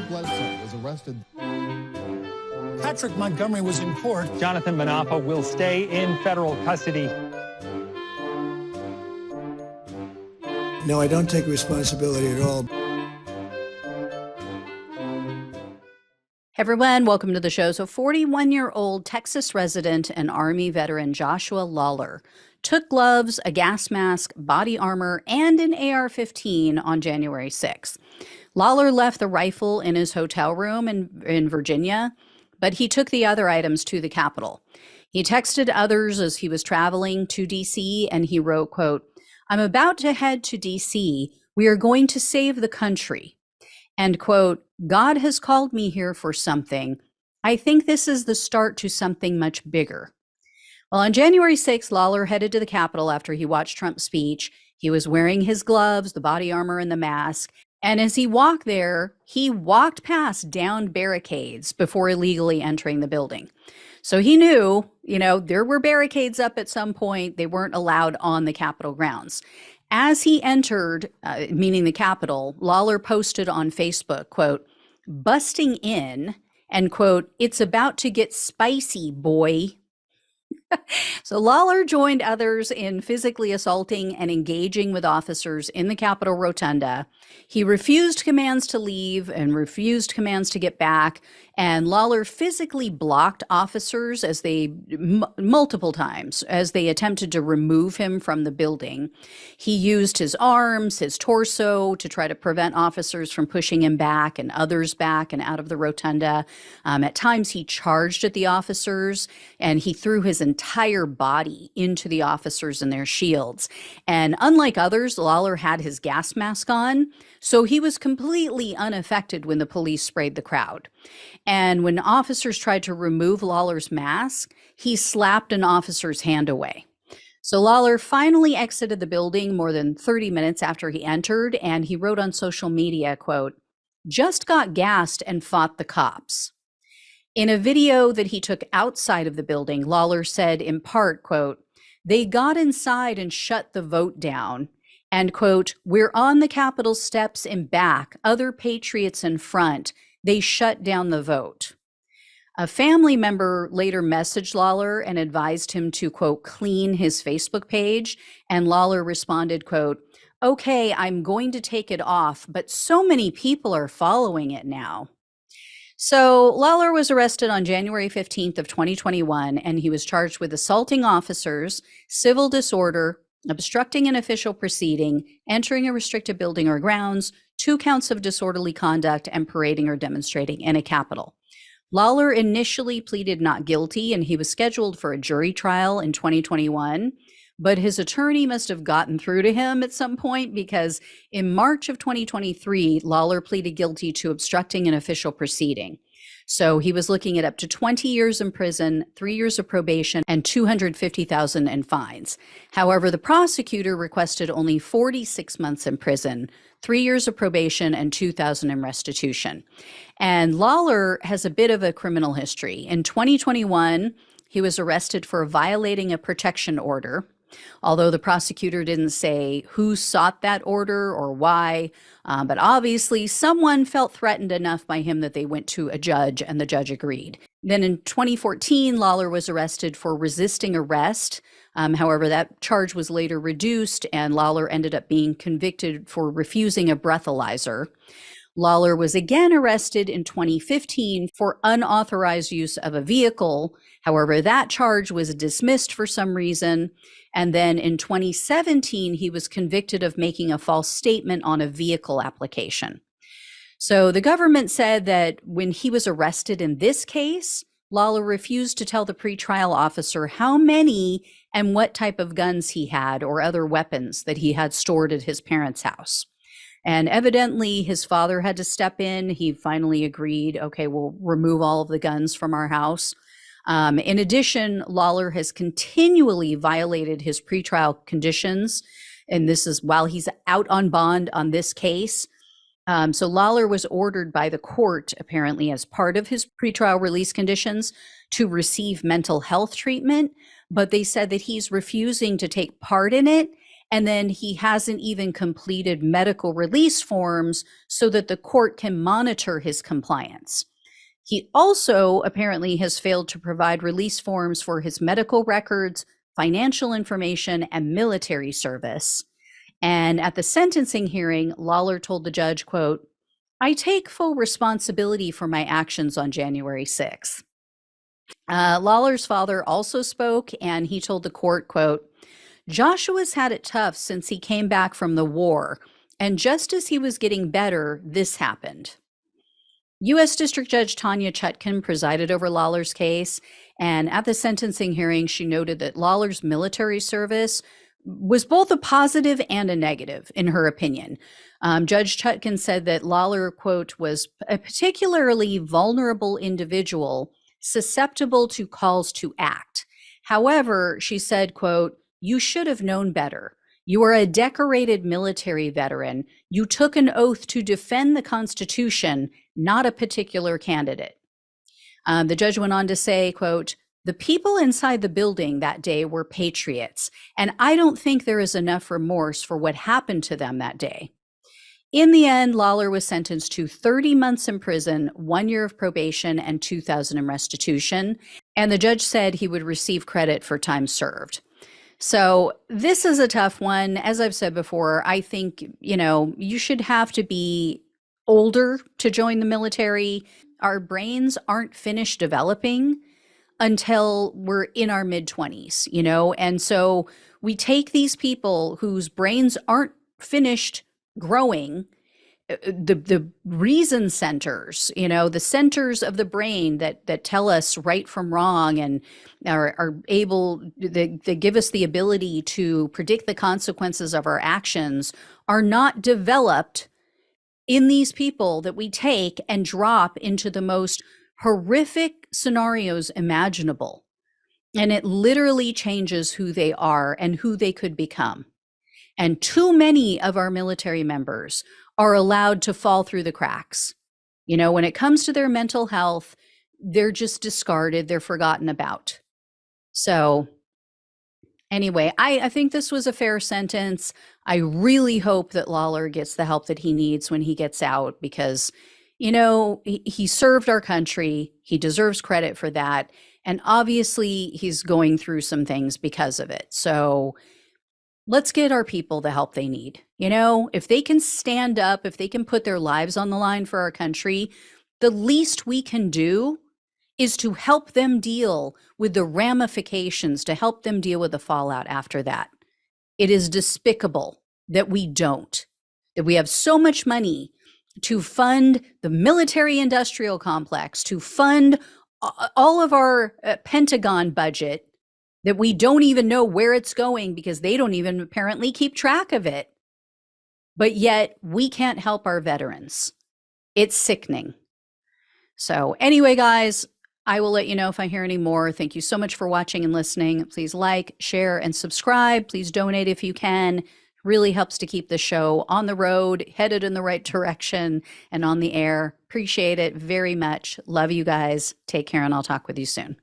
Bledsoe was arrested. Patrick Montgomery was in court. Jonathan Manapa will stay in federal custody. No, I don't take responsibility at all. Hey everyone, welcome to the show. So 41-year-old Texas resident and Army veteran Joshua Lawler took gloves, a gas mask, body armor, and an AR-15 on January 6th. Lawler left the rifle in his hotel room in Virginia, but he took the other items to the Capitol. He texted others as he was traveling to D.C., and he wrote, quote, "I'm about to head to D.C. We are going to save the country." And quote, "God has called me here for something. I think this is the start to something much bigger." Well, on January 6th, Lawler headed to the Capitol after he watched Trump's speech. He was wearing his gloves, the body armor, and the mask. And as he walked there, he walked past downed barricades before illegally entering the building. So he knew, there were barricades up at some point. They weren't allowed on the Capitol grounds. As he entered, meaning the Capitol, Lawler posted on Facebook, quote, "Busting in," and quote, "It's about to get spicy, boy." So Lawler joined others in physically assaulting and engaging with officers in the Capitol Rotunda. He refused commands to leave and refused commands to get back. And Lawler physically blocked officers as they multiple times as they attempted to remove him from the building. He used his arms, his torso to try to prevent officers from pushing him back and others back and out of the rotunda. At times he charged at the officers and he threw his entire body into the officers and their shields. And unlike others, Lawler had his gas mask on, so he was completely unaffected when the police sprayed the crowd. And when officers tried to remove Lawler's mask, he slapped an officer's hand away. So Lawler finally exited the building more than 30 minutes after he entered, and he wrote on social media, quote, "Just got gassed and fought the cops." In a video that he took outside of the building, Lawler said in part, quote, "They got inside and shut the vote down." And quote, "We're on the Capitol steps and back, other patriots in front. They shut down the vote." A family member later messaged Lawler and advised him to, quote, "clean his Facebook page." And Lawler responded, quote, "Okay, I'm going to take it off, but so many people are following it now." So Lawler was arrested on January 15th of 2021, and he was charged with assaulting officers, civil disorder, obstructing an official proceeding, entering a restricted building or grounds, 2 counts of disorderly conduct, and parading or demonstrating in a Capitol. Lawler initially pleaded not guilty, and he was scheduled for a jury trial in 2021, but his attorney must have gotten through to him at some point because in March of 2023, Lawler pleaded guilty to obstructing an official proceeding. So he was looking at up to 20 years in prison, 3 years of probation, and $250,000 in fines. However, the prosecutor requested only 46 months in prison, 3 years of probation, and $2,000 in restitution. And Lawler has a bit of a criminal history. In 2021, he was arrested for violating a protection order, although the prosecutor didn't say who sought that order or why, but obviously someone felt threatened enough by him that they went to a judge and the judge agreed. Then in 2014, Lawler was arrested for resisting arrest. However, that charge was later reduced and Lawler ended up being convicted for refusing a breathalyzer. Lawler was again arrested in 2015 for unauthorized use of a vehicle. However, that charge was dismissed for some reason. And then in 2017, he was convicted of making a false statement on a vehicle application. So the government said that when he was arrested in this case, Lawler refused to tell the pretrial officer how many and what type of guns he had or other weapons that he had stored at his parents' house. And evidently his father had to step in. He finally agreed, okay, we'll remove all of the guns from our house. In addition, Lawler has continually violated his pretrial conditions. And this is while he's out on bond on this case. So Lawler was ordered by the court, apparently as part of his pretrial release conditions, to receive mental health treatment. But they said that he's refusing to take part in it. And then he hasn't even completed medical release forms so that the court can monitor his compliance. He also apparently has failed to provide release forms for his medical records, financial information, and military service. And at the sentencing hearing, Lawler told the judge, quote, "I take full responsibility for my actions on January 6th. Lawler's father also spoke, and he told the court, quote, "Joshua's had it tough since he came back from the war, and just as he was getting better, this happened." U.S. District Judge Tanya Chutkan presided over Lawler's case, and at the sentencing hearing, she noted that Lawler's military service was both a positive and a negative, in her opinion. Judge Chutkan said that Lawler, quote, "was a particularly vulnerable individual, susceptible to calls to act. However," she said, quote, "you should have known better. You are a decorated military veteran. You took an oath to defend the Constitution, not a particular candidate." The judge went on to say, quote, "The people inside the building that day were patriots, and I don't think there is enough remorse for what happened to them that day." In the end, Lawler was sentenced to 30 months in prison, 1 year of probation, and $2,000 in restitution. And the judge said he would receive credit for time served. So this is a tough one. As I've said before, I think, you should have to be older to join the military. Our brains aren't finished developing until we're in our mid-20s, and so we take these people whose brains aren't finished growing, the reason centers, the centers of the brain that tell us right from wrong and are able, they give us the ability to predict the consequences of our actions, are not developed in these people that we take and drop into the most horrific scenarios imaginable. And it literally changes who they are and who they could become. And too many of our military members are allowed to fall through the cracks. When it comes to their mental health, they're just discarded, they're forgotten about. So anyway, I think this was a fair sentence. I really hope that Lawler gets the help that he needs when he gets out, because, he served our country. He deserves credit for that. And obviously he's going through some things because of it. So let's get our people the help they need. If they can stand up, if they can put their lives on the line for our country, the least we can do is to help them deal with the ramifications, to help them deal with the fallout after that. It is despicable that we don't, that we have so much money to fund the military industrial complex, to fund all of our Pentagon budget, that we don't even know where it's going because they don't even apparently keep track of it. But yet we can't help our veterans. It's sickening. So anyway, guys, I will let you know if I hear any more. Thank you so much for watching and listening. Please like, share, and subscribe. Please donate if you can. Really helps to keep the show on the road, headed in the right direction, and on the air. Appreciate it very much. Love you guys. Take care, and I'll talk with you soon.